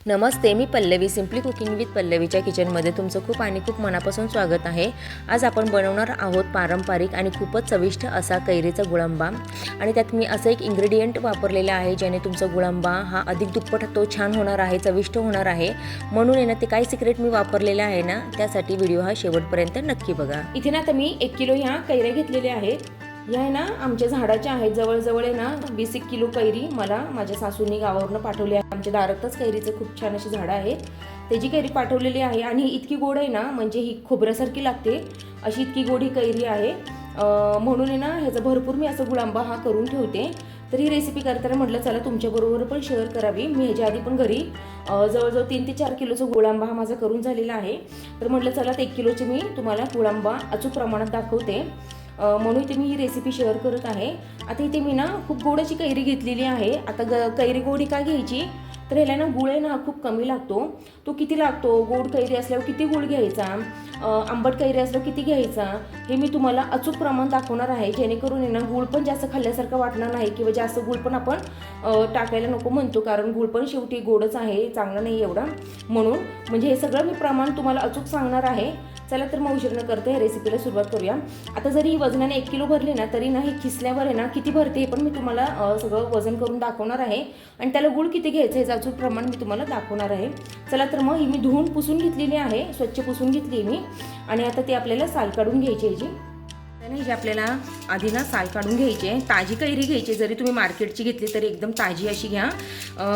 नमस्ते, मी Pallavi. Simply cooking with पल्लवीच्या किचनमध्ये तुमचं खूप आणि खूप मनापासून स्वागत आहे. आज आपण बनवणार आहोत पारंपरिक आणि खूपच चविष्ट असा कैरीचा गुळांबा. आणि त्यात मी असं एक इन्ग्रेडियंट वापरलेलं आहे ज्याने तुमचा गुळांबा हा अधिक दुप्पट तो छान होणार आहे, चविष्ट होणार आहे. म्हणून आहे ना ते काय सिक्रेट मी वापरलेलं आहे ना, त्यासाठी व्हिडिओ हा शेवटपर्यंत नक्की बघा. इथे ना आता मी 1 किलो ह्या कैऱ्या घेतलेल्या आहेत. ह्या आहे ना आमच्या झाडाच्या आहेत. जवळजवळ आहे ना 20 किलो कैरी मला माझ्या सासूंनी गावावरून पाठवली आहे. आमच्या दारातच कैरीचं खूप छान अशी झाडं आहेत. त्याची कैरी पाठवलेली आहे आणि इतकी गोड आहे ना, म्हणजे ही खोबऱ्यासारखी लागते अशी इतकी गोड ही कैरी आहे. म्हणून आहे ना ह्याचा भरपूर मी असं गुळांबा हा करून ठेवते. तर ही रेसिपी करताना म्हटलं चला तुमच्याबरोबर पण शेअर करावी. मी ह्याच्या आधी पण घरी जवळजवळ 3 ते 4 किलोचा गुळांबा हा माझा करून झालेला आहे. तर म्हटलं चला 1 किलोचे मी तुम्हाला गुळांबा अचूक प्रमाणात दाखवते. म्हणून इथे मी ही रेसिपी शेअर करत आहे. आता इथे मी ना खूप गोड अशी कैरी घेतलेली आहे. आता कैरी गोड ही का घ्यायची, तर ह्याला ना गुळ आहे ना खूप कमी लागतो. तो किती लागतो, गोड कैरी असल्यावर किती गुळ घ्यायचा, आंबट कैरी असल्यावर किती घ्यायचा, हे मी तुम्हाला अचूक प्रमाण दाखवणार आहे. जेणेकरून आहे ना गुळ पण जास्त खाल्ल्यासारखं वाटणार नाही किंवा जास्त गुळ पण आपण टाकायला नको म्हणतो, कारण गुळ पण शेवटी गोडच आहे, चांगला नाही एवढा. म्हणून म्हणजे हे सगळं मी प्रमाण तुम्हाला अचूक सांगणार आहे. चला तर मग उशीर न करता या रेसिपीला सुरुवात करूया. आता जरी वजनाने 1 किलो भरली ना, तरी ना हे खिसल्यावर आहे ना किती भरते हे पण मी तुम्हाला सगळं वजन करून दाखवणार आहे. आणि त्याला गुळ किती घ्यायचं हे अचूक प्रमाण मी तुम्हाला दाखवणार आहे. चला तर मग ही मी धुवून पुसून घेतलेली आहे, स्वच्छ पुसून घेतली मी. आणि आता ते आपल्याला साल काढून घ्यायची ह्याची. ही आपल्याला आधी ना साल काढून घ्यायची आहे. ताजी कैरी घ्यायची, जरी तुम्ही मार्केटची घेतली तरी एकदम ताजी अशी घ्या,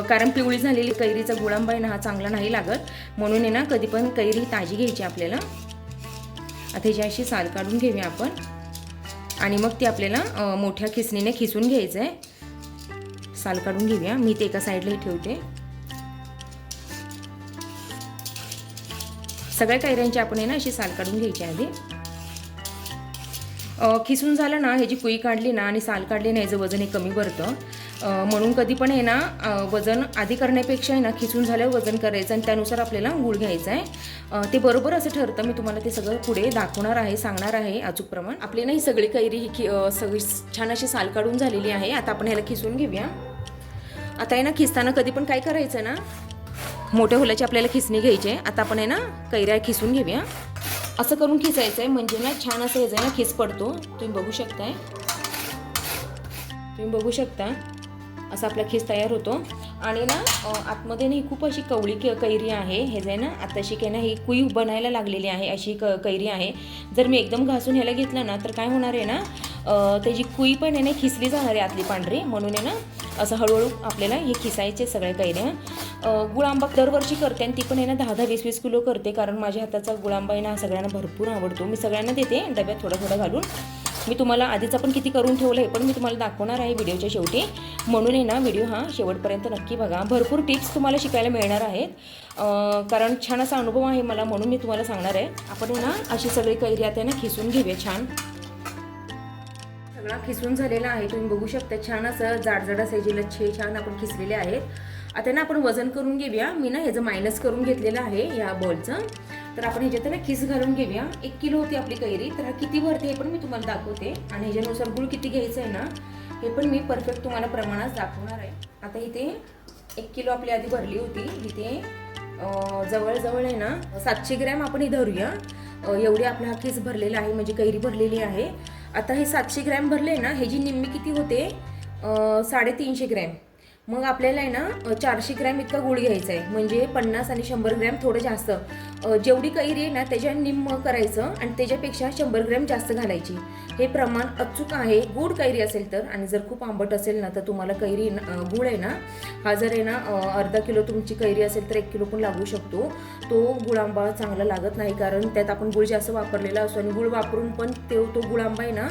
कारण पिवळी झालेली कैरीचा गुळांबा आहे ना हा चांगला नाही लागत. म्हणून आहे ना कधी पण कैरी ताजी घ्यायची आपल्याला. आता ह्याची अशी साल काढून घेऊया आपण आणि मग ती आपल्याला मोठ्या खिसणीने खिसून घ्यायचं आहे. साल काढून घेऊया. मी ते एका साईडला ठेवते. सगळ्या कैऱ्यांची आपण आहे ना अशी साल काढून घ्यायची आधी. खिसून झालं ना, ह्याची कुई काढली ना आणि साल काढली ना, ह्याचं वजन हे कमी भरतं. म्हणून कधी पण आहे ना वजन आधी करण्यापेक्षा आहे ना खिसून झाल्यावर वजन करायचं आणि त्यानुसार आपल्याला गूळ घ्यायचा आहे. ते बरोबर असं ठरतं. मी तुम्हाला ते सगळं पुढे दाखवणार आहे, सांगणार आहे अचूक प्रमाण. आपली ना ही सगळी कैरी ही सगळी छान अशी साल काढून झालेली आहे. आता आपण ह्याला खिसून घेऊया. आता आहे ना खिसताना कधी पण काय करायचं ना, मोठ्या हुलाची आपल्याला खिसणी घ्यायची आहे. आता आपण आहे ना कैऱ्या खिसून घेऊया. असं करून खिसायचं आहे, म्हणजे ना छान असं ह्याचा ना खिस पडतो. तुम्ही बघू शकता असा आपला खिस तयार होतो. आणि ना आतमध्ये ना ही खूप अशी कवळी कैरी आहे. हे जे ना आताशी काय ना ही कुई बनायला लागलेली आहे अशी कैरी आहे. जर मी एकदम घासून ह्याला घेतलं ना तर काय होणार आहे ना, त्याची कुई पण आहे ना खिसली जाणार आहे आतली पांढरी. म्हणून आहे ना असं हळूहळू आपल्याला हे खिसायचे सगळ्या कैऱ्या. गुळांबा दरवर्षी करते आणि ती पण आहे ना 10-10, 20-20 किलो करते, कारण माझ्या हाताचा गुळांबा आहे ना सगळ्यांना भरपूर आवडतो. मी सगळ्यांना देते डब्यात थोडं थोडं घालून. मी तुम्हाला आधीच आपण किती करून ठेवलं हे पण मी तुम्हाला दाखवणार आहे व्हिडिओच्या शेवटी. म्हणून आहे ना व्हिडिओ हा शेवटपर्यंत नक्की बघा. भरपूर टिप्स तुम्हाला शिकायला मिळणार आहेत, कारण छान असा अनुभव आहे मला, म्हणून मी तुम्हाला सांगणार आहे. आपण आहे ना अशी सगळी कैरी आता ना खिसून घेऊया. छान सगळा खिसून झालेला आहे, तुम्ही बघू शकता. छान असं जाडजाड असे लच्छे छान आपण खिसलेले आहेत. आता ना आपण वजन करून घेऊया. मी ना ह्याचं मायनस करून घेतलेलं आहे ह्या बॉलचं. तर आपण ह्याच्यात ना खिस घालून घेऊया. 1 किलो होती आपली कैरी, तर हा किती भरते हे पण मी तुम्हाला दाखवते. आणि ह्याच्यानुसार गुळ किती घ्यायचं आहे ना हे पण मी परफेक्ट तुम्हाला प्रमाणात दाखवणार आहे. आता इथे 1 किलो आपली आधी भरली होती. इथे जवळजवळ आहे ना 700 ग्रॅम आपण ही धरूया. एवढी आपला हा खिस भरलेला आहे, म्हणजे कैरी भरलेली आहे. आता हे 700 ग्रॅम भरले ना, ह्याची निम्मी किती होते, 350 ग्रॅम. मग आपल्याला आहे ना 400 ग्रॅम इतका गूळ घ्यायचा आहे, म्हणजे 50 आणि 100 ग्रॅम थोडं जास्त. जेवढी कैरी आहे ना त्याच्या निम्म करायचं आणि त्याच्यापेक्षा 100 ग्रॅम जास्त घालायची. हे प्रमाण अचूक आहे गोड कैरी असेल तर. आणि जर खूप आंबट असेल ना तर तुम्हाला कैरी गूळ आहे ना हा जर आहे ना अर्धा किलो तुमची कैरी असेल तर 1 किलो पण लागू शकतो. तो गुळांबा चांगला लागत नाही, कारण त्यात आपण गूळ जास्त वापरलेला असतो आणि गूळ वापरून पण तो गुळांबा आहे ना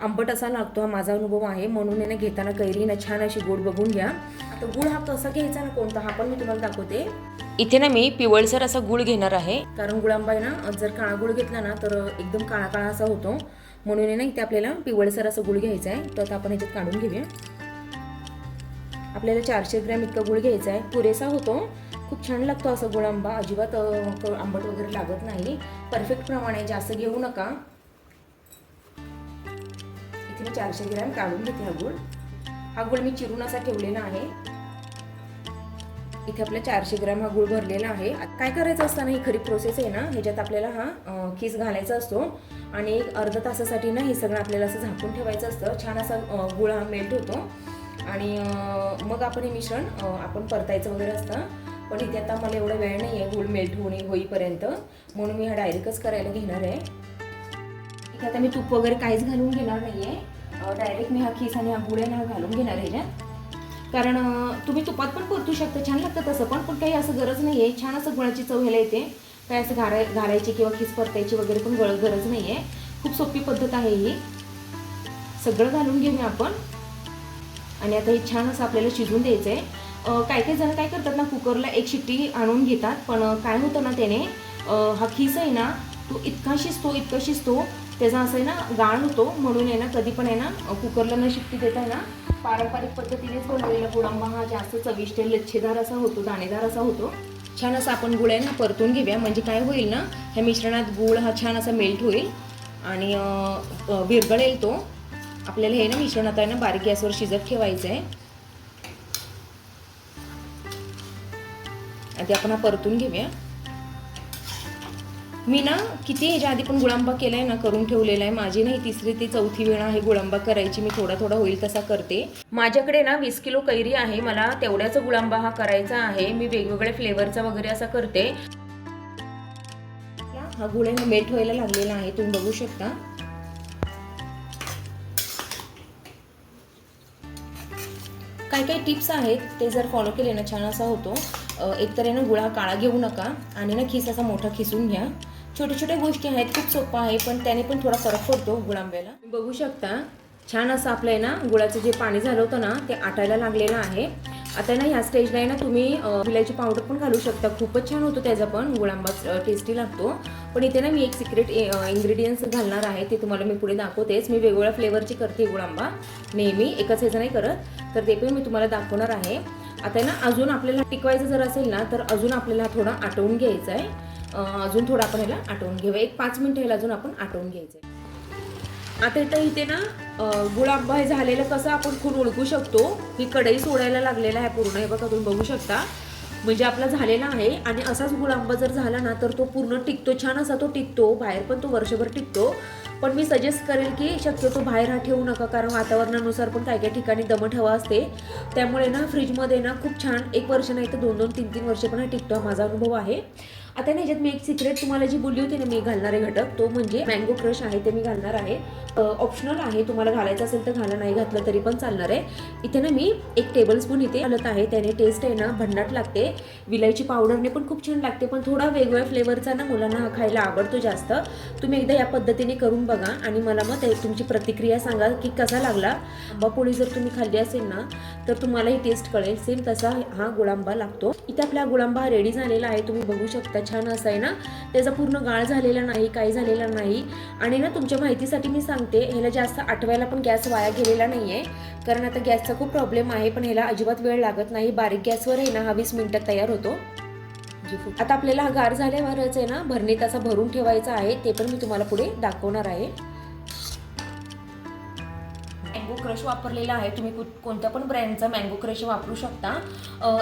आंबट असा लागतो. हा माझा अनुभव आहे. म्हणून आहे ना घेताना कैरी ना छान अशी गोड बघून घ्या. आता गूळ हा कसा घ्यायचा ना कोणता हा पण मी तुम्हाला दाखवते. इथे ना मी पिवळसर असा गूळ घेणार आहे, कारण गुळांबा आहे ना जर काळा गूळ घेतला ना तर एकदम काळा काळा असा होतो. म्हणून आहे ना इथे आपल्याला पिवळसर असं गूळ घ्यायचा आहे. तर आता आपण ह्याच्यात काढून घेऊया. आपल्याला 400 ग्रॅम इतका गूळ घ्यायचा आहे, पुरेसा होतो. खूप छान लागतो असा गुळांबा, अजिबात आंबट वगैरे लागत नाही. परफेक्ट प्रमाणे, जास्त घेऊ नका. इथे मी 400 ग्रॅम काढून घेते हा गूळ. हा गूळ मी चिरून असा ठेवलेला आहे. इथे आपल्या 400 ग्रॅम हा गूळ भरलेला आहे. काय करायचं असताना ही खरी प्रोसेस आहे ना, ह्याच्यात आपल्याला हा खीस घालायचा असतो आणि एक अर्धा तासासाठी ना हे सगळं आपल्याला असं झाकून ठेवायचं असतं. छान असा गूळ हा मेल्ट होतो आणि मग आपण हे मिश्रण आपण परतायचं वगैरे असतं. पण इथे आता मला एवढा वेळ नाही आहे गूळ मेल्ट होईपर्यंत, म्हणून मी हा डायरेक्टच करायला घेणार आहे. इथे आता मी तूप वगैरे काहीच घालून घेणार नाही आहे. डायरेक्ट मी हा खीस आणि हा गूळ ना घालून घेणार आहे ह्याच्यात. कारण तुम्ही तुपात पण परतू शकता, छान लागतं तसं पण काही असं गरज नाही आहे. छान असं गुळाची चव ह्याला येते. काय असं घालायची किंवा खीस परतायची वगैरे पण गरज नाही आहे. खूप सोपी पद्धत आहे ही. सगळं घालून घेऊया आपण आणि आता हे छान असं आपल्याला शिजवून द्यायचं आहे. काही जण काय करतात ना, कुकरला एक शिट्टी आणून घेतात, पण काय होतं ना त्याने हा खीस आहे ना तो इतका शिजतो त्याचा असं आहे ना गाळ होतो. म्हणून आहे ना कधी पण आहे ना कुकरला न शिट्टी देता आहे ना पारंपरिक पद्धतीनेच बनवलेला गुळांबा हा जास्त चविष्ट लच्छेदार असा होतो, दाणेदार असा होतो. छान असा आपण गुळ आहे ना परतून घेऊया. म्हणजे काय होईल ना, ह्या मिश्रणात गुळ हा छान असा मेल्ट होईल आणि विरघळेल तो. आपल्याला हे ना मिश्रण आता आहे ना बारीक गॅसवर शिजत ठेवायचं आहे आणि ते आपण हा परतून घेऊया. मी ना किती ह्याच्या आधी पण गुळांबा केलाय ना, करून ठेवलेला आहे. माझी नाही 3री ते 4थी वेळ आहे गुळांबा करायची. मी थोडा होईल तसा करते. माझ्याकडे ना 20 किलो कैरी आहे. मला तेवढ्याच गुळांबा हा करायचा आहे. मी वेगवेगळ्या फ्लेवरचा वगैरे असा करते. हा गुळ मेल्ट व्हायला लागलेला आहे, तुम्ही बघू शकता. काही टिप्स आहेत ते जर फॉलो केले ना छान असा होतो. एकतर आहे ना गुळ हा काळा घेऊ नका आणि ना खीस असा मोठा खिसून घ्या. छोट्या गोष्टी आहेत, खूप सोपं आहे, पण त्याने पण थोडा फरक पडतो गुळांब्याला. बघू शकता छान असं आपलं आहे ना गुळाचं जे पाणी झालं होतं ना ते आटायला लागलेलं आहे. आता ना ह्या स्टेजला आहे ना तुम्ही विलायची पावडर पण घालू शकता. खूपच छान होतो त्याचा पण गुळांबा, टेस्टी लागतो. पण इथे ना मी एक सिक्रेट इन्ग्रेडियंट्स घालणार आहे, ते तुम्हाला मी पुढे दाखवतेच. मी वेगवेगळ्या फ्लेवरची करते गुळांबा, नेहमी एकच ह्याचं नाही करत, तर ते पण मी तुम्हाला दाखवणार आहे. आता ना अजून आपल्याला टिकवायचं जर असेल ना तर अजून आपल्याला थोडा आटवून घ्यायचं आहे. अजून थोडं आपण ह्याला आटवून घेऊया. एक 5 मिनिटं ह्याला अजून आपण आटवून घ्यायचं आहे. आता इथे ना गुळांबा हे झालेलं कसं आपण खूप ओळखू शकतो. ही कढई सोडायला लागलेला आहे पूर्ण, हे बघा तुम्ही बघू शकता. म्हणजे आपला झालेला आहे आणि असाच गुळांबा जर झाला ना तर तो पूर्ण टिकतो, छान असा तो टिकतो. बाहेर पण तो वर्षभर टिकतो. पण मी सजेस्ट करेल की शक्यतो बाहेर हा ठेवू नका, कारण वातावरणानुसार पण काही ठिकाणी दमट हवा असते. त्यामुळे ना फ्रीजमध्ये ना खूप छान 1 वर्ष नाही तर 2-2, 3-3 वर्ष पण हा टिकतो. हा माझा अनुभव आहे. आता ना ह्याच्यात मी एक सिक्रेट तुम्हाला जी बोलली होती ना मी घालणारे घटक, तो म्हणजे मँगो क्रश आहे, ते मी घालणार आहे. ऑप्शनल आहे, तुम्हाला घालायचं असेल तर घाला, नाही घातलं तरी पण चालणार आहे. इथे ना मी 1 टेबलस्पून इथे घालत आहे. त्याने टेस्ट आहे ना भन्नाट लागते. विलायची पावडरने पण खूप छान लागते, पण थोडा वेगवेगळ्या फ्लेवरचा ना मुलांना हा खायला आवडतो जास्त. तुम्ही एकदा या पद्धतीने करून बघा आणि मला मग तुमची प्रतिक्रिया सांगा की कसा लागला. आंबा पोळी जर तुम्ही खाल्ली असेल ना तर तुम्हाला ही टेस्ट कळेल. सेम तसा हा गुळांबा लागतो. इथे आपला गुळांबा रेडी झालेला आहे, तुम्ही बघू शकता. छान असं आहे ना, त्याचा पूर्ण गाळ झालेला नाही, काही झालेला नाही. आणि ना तुमच्या माहितीसाठी मी सांगते, ह्याला जास्त आटवायला पण गॅस वाया गेलेला नाही आहे, कारण आता गॅसचा खूप प्रॉब्लेम आहे. पण ह्याला अजिबात वेळ लागत नाही. बारीक गॅसवर आहे ना हा 20 मिनिटात तयार होतो. आता आपल्याला हा गार झाल्यावरच आहे ना भरणीत असा भरून ठेवायचा आहे, ते पण मी तुम्हाला पुढे दाखवणार आहे. मँगो क्रश वापरलेला आहे, तुम्ही कोणत्या पण ब्रँडचा मँगो क्रश वापरू शकता.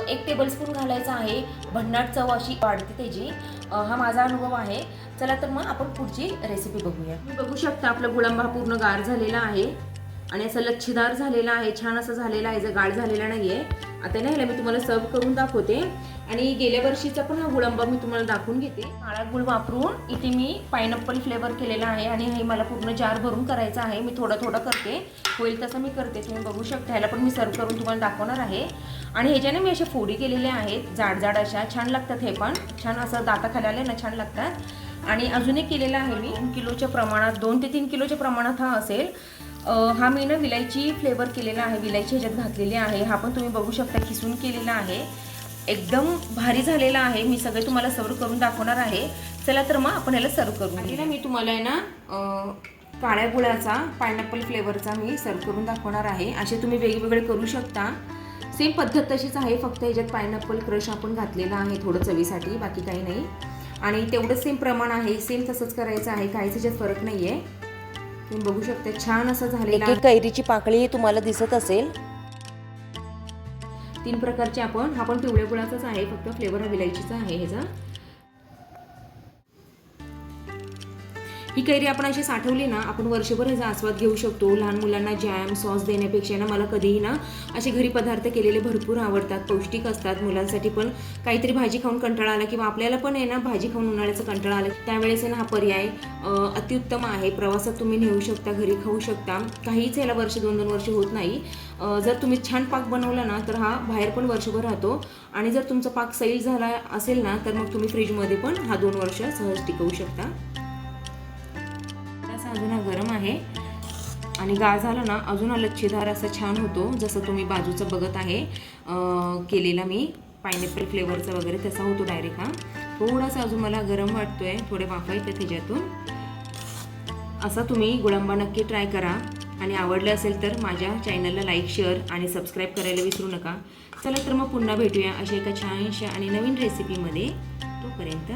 1 टेबलस्पून घालायचा आहे, भन्नाट चव अशी वाढते त्याची. हा माझा अनुभव आहे. चला तर मग आपण पुढची रेसिपी बघूया. तुम्ही बघू शकता आपला गुळांबा पूर्ण गार झालेला आहे आणि असं लच्छेदार झालेला आहे, छान असं झालेला आहे, जर गाळ झालेला नाही आहे. आता ना ह्याला मी तुम्हाला सर्व करून दाखवते. आणि गेल्या वर्षीचा पण हा गुळांबा मी तुम्हाला दाखवून घेते. काळा गुळ वापरून इथे मी पायनॅपल फ्लेवर केलेला आहे आणि हे मला पूर्ण जार भरून करायचं आहे. मी थोडं करते, होईल तसं मी करते, तुम्ही बघू शकता. ह्याला पण मी सर्व करून तुम्हाला दाखवणार आहे. आणि ह्याच्याने मी अशा फोडी केलेल्या आहेत, जाड अशा, छान लागतात. हे पण छान असं दाताखाली आले ना छान लागतात. आणि अजून एक केलेला आहे मी 2 किलोच्या प्रमाणात, 2 ते 3 किलोच्या प्रमाणात हा असेल. हा मी ना विलायची फ्लेवर केलेला आहे, विलायची ह्याच्यात घातलेली आहे. हा पण तुम्ही बघू शकता खिसून केलेला आहे, एकदम भारी झालेला आहे. मी सगळे तुम्हाला सर्व करून दाखवणार आहे. चला तर मग आपण ह्याला सर्व करून घेऊ. मी तुम्हाला आहे ना काळ्या गुळाचा पायनॅपल फ्लेवरचा मी सर्व करून दाखवणार आहे. असे तुम्ही वेगवेगळे करू शकता. सेम पद्धत तशीच आहे, फक्त ह्याच्यात पायनॅपल क्रश आपण घातलेला आहे थोडं चवीसाठी, बाकी काही नाही. आणि तेवढंच सेम प्रमाण आहे, सेम तसंच करायचं आहे, काहीच ह्याच्यात फरक नाही आहे. तुम्ही बघू शकता छान असं झालेलं. कैरीची पाकळी तुम्हाला दिसत असेल. 3 प्रकारचे हा पण पिवळ्या गुळाचाच आहे, फक्त फ्लेवर हा विलायचीचा आहे ह्याचा. ही कैरी आपण अशी साठवली ना, आपण वर्षभर ह्याचा आस्वाद घेऊ शकतो. लहान मुलांना जॅम सॉस देण्यापेक्षा ना मला कधीही ना असे घरी पदार्थ केलेले भरपूर आवडतात, पौष्टिक असतात. मुलांसाठी पण काहीतरी भाजी खाऊन कंटाळा आला किंवा आपल्याला पण आहे ना भाजी खाऊन उन्हाळ्याचा कंटाळा आला, त्यावेळेस ना हा पर्याय अतिउत्तम आहे. प्रवासात तुम्ही नेऊ शकता, घरी खाऊ शकता. काहीच याला वर्ष 2-2 वर्ष होत नाही. जर तुम्ही छान पाक बनवला ना तर हा बाहेर पण वर्षभर राहतो आणि जर तुमचा पाक सैल झाला असेल ना तर मग तुम्ही फ्रीजमध्ये पण हा 2 वर्ष सहज टिकवू शकता. अजून हा गरम आहे आणि गार झाला ना अजून हा लच्छेदार असा छान होतो, जसं तुम्ही बाजूचा बघत आहे केलेला मी पायनॅपल फ्लेवरचा वगैरे तसा होतो डायरेक्ट. हा थोडासा अजून मला गरम वाटतोय, थोडे वाफा येते त्याच्यातून. असा तुम्ही गुळांबा नक्की ट्राय करा आणि आवडलं असेल तर माझ्या चॅनलला लाईक शेअर आणि सबस्क्राईब करायला विसरू नका. चला तर मग पुन्हा भेटूया अशा एका छानशा आणि नवीन रेसिपीमध्ये. तोपर्यंत